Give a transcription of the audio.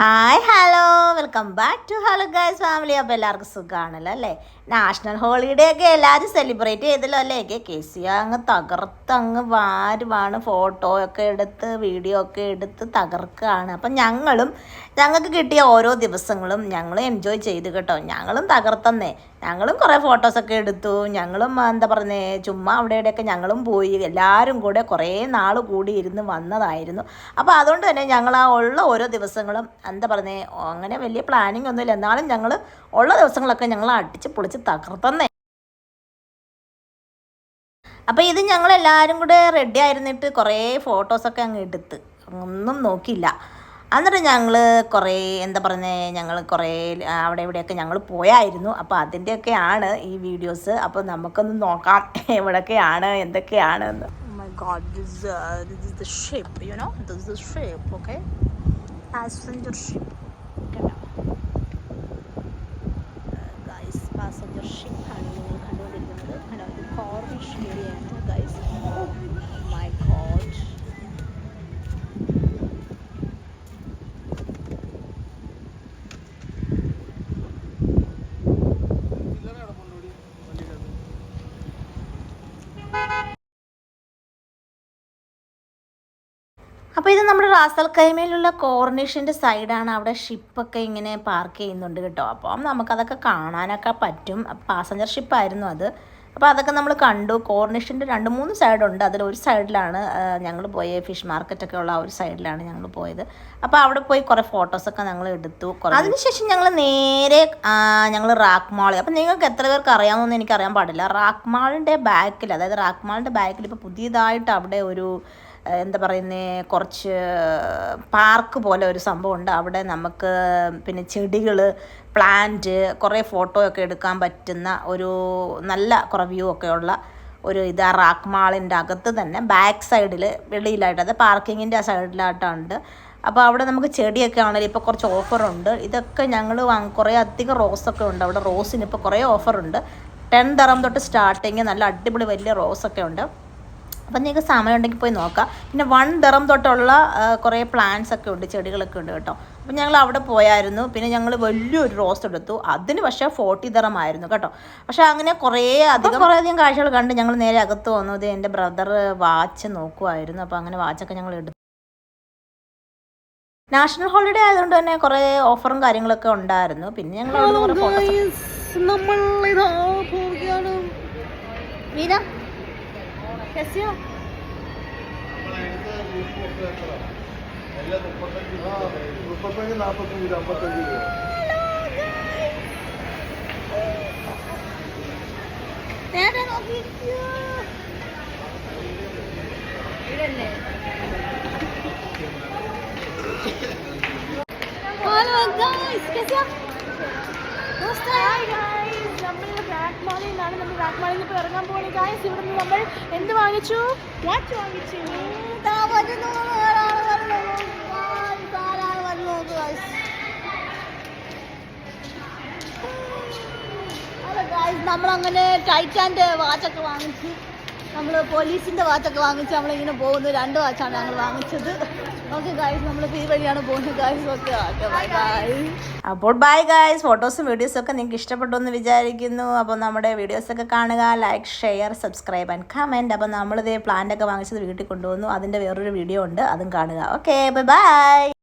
Hi hello welcome back to hello guys family. അപ്പോൾ എല്ലാവർക്കും സുഖമാണല്ലോ അല്ലേ? നാഷണൽ ഹോളിഡേ ഒക്കെ എല്ലാവരും സെലിബ്രേറ്റ് ചെയ്തല്ലോ അല്ലേ? KC അങ്ങ് തകർത്തങ്ങ് വാരുവാണ്. ഫോട്ടോ ഒക്കെ എടുത്ത് വീഡിയോ ഒക്കെ എടുത്ത് തകർക്കുകയാണ്. അപ്പം ഞങ്ങൾക്ക് കിട്ടിയ ഓരോ ദിവസങ്ങളും ഞങ്ങൾ എൻജോയ് ചെയ്ത് കേട്ടോ. ഞങ്ങളും തകർത്തന്നേ. ഞങ്ങളും കുറേ ഫോട്ടോസൊക്കെ എടുത്തു. ഞങ്ങളും എന്താ പറയുന്നത്, ചുമ്മാ അവിടെ ഇവിടെയൊക്കെ ഞങ്ങളും പോയി. എല്ലാവരും കൂടെ കുറേ നാൾ കൂടി ഇരുന്ന് വന്നതായിരുന്നു. അപ്പോൾ അതുകൊണ്ട് തന്നെ ഞങ്ങൾ ആ ഉള്ള ഓരോ ദിവസങ്ങളും എന്താ പറയുന്നത്, അങ്ങനെ വലിയ പ്ലാനിങ് ഒന്നുമില്ല. എന്നാലും ഞങ്ങൾ ഉള്ള ദിവസങ്ങളൊക്കെ ഞങ്ങൾ അടിച്ച് പൊളിച്ച് തകർത്തന്നേ. അപ്പോൾ ഇത് ഞങ്ങളെല്ലാവരും കൂടെ റെഡി ആയിരുന്നിട്ട് കുറേ ഫോട്ടോസൊക്കെ അങ്ങ് എടുത്ത് ഒന്നും നോക്കിയില്ല. എന്നിട്ട് ഞങ്ങൾ കുറേ എന്താ പറയുന്നത്, ഞങ്ങൾ കുറേ അവിടെ ഇവിടെയൊക്കെ ഞങ്ങൾ പോയായിരുന്നു. അപ്പോൾ അതിൻ്റെയൊക്കെയാണ് ഈ വീഡിയോസ്. അപ്പോൾ നമുക്കൊന്ന് നോക്കാം എവിടെയൊക്കെയാണ് എന്തൊക്കെയാണ് എന്ന്. My God, this is the ship, you know? This is the ship, okay? Passenger ship. Guys, passenger ship ആണ് നിങ്ങൾ കണ്ടുകൊണ്ടിരിക്കുന്നത്. ഇത് കോർണിഷ് ഏരിയ ആണ് ഗൈസ്. My God. അപ്പോൾ ഇത് നമ്മുടെ റാസൽ ഖൈമയിലുള്ള കോർണിഷിൻ്റെ സൈഡാണ്. അവിടെ ഷിപ്പൊക്കെ ഇങ്ങനെ പാർക്ക് ചെയ്യുന്നുണ്ട് കേട്ടോ. അപ്പം നമുക്കതൊക്കെ കാണാനൊക്കെ പറ്റും. പാസഞ്ചർ ഷിപ്പായിരുന്നു അത്. അപ്പോൾ അതൊക്കെ നമ്മൾ കണ്ടു. കോർണിഷിൻ്റെ 2-3 സൈഡുണ്ട്. അതിലൊരു സൈഡിലാണ് ഞങ്ങൾ പോയ ഫിഷ് മാർക്കറ്റൊക്കെ ഉള്ള ആ ഒരു സൈഡിലാണ് ഞങ്ങൾ പോയത്. അപ്പോൾ അവിടെ പോയി കുറേ ഫോട്ടോസൊക്കെ ഞങ്ങൾ എടുത്തു. അതിനുശേഷം ഞങ്ങൾ നേരെ ഞങ്ങൾ റാക്ക് മാളിൽ. അപ്പോൾ നിങ്ങൾക്ക് എത്ര പേർക്ക് അറിയാമെന്നൊന്നും എനിക്കറിയാൻ പാടില്ല. റാക്ക് മാളിൻ്റെ ബാക്കിൽ, അതായത് റാക്ക് മാളിൻ്റെ ബാക്കിൽ ഇപ്പോൾ പുതിയതായിട്ട് അവിടെ ഒരു എന്താ പറയുന്നത്, കുറച്ച് പാർക്ക് പോലെ ഒരു സംഭവമുണ്ട്. അവിടെ നമുക്ക് പിന്നെ ചെടികൾ, പ്ലാന്റ്, കുറേ ഫോട്ടോ ഒക്കെ എടുക്കാൻ പറ്റുന്ന ഒരു നല്ല കുറേ വ്യൂ ഒക്കെ ഉള്ള ഒരു ഇത് ആ റാക്ക് മാളിൻ്റെ അകത്ത് തന്നെ ബാക്ക് സൈഡിൽ വെളിയിലായിട്ട്, അത് പാർക്കിങ്ങിൻ്റെ ആ സൈഡിലായിട്ടുണ്ട്. അപ്പോൾ അവിടെ നമുക്ക് ചെടിയൊക്കെ ആണെങ്കിലും ഇപ്പോൾ കുറച്ച് ഓഫറുണ്ട്. ഇതൊക്കെ ഞങ്ങൾ കുറേ അധികം റോസൊക്കെ ഉണ്ട് അവിടെ. റോസിന് ഇപ്പോൾ കുറേ ഓഫറുണ്ട്. 10 ദിർഹം തൊട്ട് സ്റ്റാർട്ടിങ്. നല്ല അടിപൊളി വലിയ റോസൊക്കെ ഉണ്ട്. അപ്പം നിങ്ങൾക്ക് സമയം ഉണ്ടെങ്കിൽ പോയി നോക്കാം. പിന്നെ 1 ദിർഹം തൊട്ടുള്ള കുറേ പ്ലാന്റ്സ് ഒക്കെ ഉണ്ട്, ചെടികളൊക്കെ ഉണ്ട് കേട്ടോ. അപ്പം ഞങ്ങൾ അവിടെ പോയായിരുന്നു. പിന്നെ ഞങ്ങൾ വലിയൊരു റോസ് എടുത്തു. അതിന് പക്ഷേ 40 ദിർഹം ആയിരുന്നു കേട്ടോ. പക്ഷേ അങ്ങനെ കുറേയധികം കാഴ്ചകൾ കണ്ട് ഞങ്ങൾ നേരെ അകത്ത് വന്നു. ഇത് എൻ്റെ ബ്രദർ വാച്ച് നോക്കുമായിരുന്നു. അപ്പോൾ അങ്ങനെ വാച്ചൊക്കെ ഞങ്ങൾ എടുത്തു. നാഷണൽ ഹോളിഡേ ആയതുകൊണ്ട് തന്നെ കുറേ ഓഫറും കാര്യങ്ങളൊക്കെ ഉണ്ടായിരുന്നു. പിന്നെ ഞങ്ങൾ कैसे हो? Hello guys, कैसे हो? നമ്മൾ റാക്ക് മാളിൽ നിന്നാണ്. നമ്മൾ റാക്ക് മാളിൽ നിന്ന് ഇപ്പോൾ ഇറങ്ങാൻ പോകുന്നത് ഗായ്സ്. ഇവിടെ നിന്ന് നമ്മൾ എന്ത് വാങ്ങിച്ചു? വാച്ച് വാങ്ങിച്ചു. നമ്മളങ്ങനെ ടൈറ്റാൻ്റെ വാച്ചൊക്കെ വാങ്ങിച്ചു. നമ്മൾ പോലീസിൻ്റെ വാച്ചൊക്കെ വാങ്ങിച്ച് നമ്മളിങ്ങനെ പോകുന്നു. 2 വാച്ചാണ് ഞങ്ങൾ വാങ്ങിച്ചത്. ഓക്കെ ഗായ്സ്, നമ്മളിപ്പോൾ ഈ വഴിയാണ് പോകുന്നത് ഗായ്സ്. Okay bye bye. അപ്പോൾ ബൈ ഗായ്സ്. ഫോട്ടോസും വീഡിയോസൊക്കെ നിങ്ങൾക്ക് ഇഷ്ടപ്പെട്ടു എന്ന് വിചാരിക്കുന്നു. അപ്പോൾ നമ്മുടെ വീഡിയോസൊക്കെ കാണുക, like, share, subscribe and comment. അപ്പോൾ നമ്മളിതേ പ്ലാന്റൊക്കെ വാങ്ങിച്ചത് വീട്ടിൽ കൊണ്ടുവന്നു. അതിൻ്റെ വേറൊരു വീഡിയോ ഉണ്ട്, അതും കാണുക. Okay bye bye.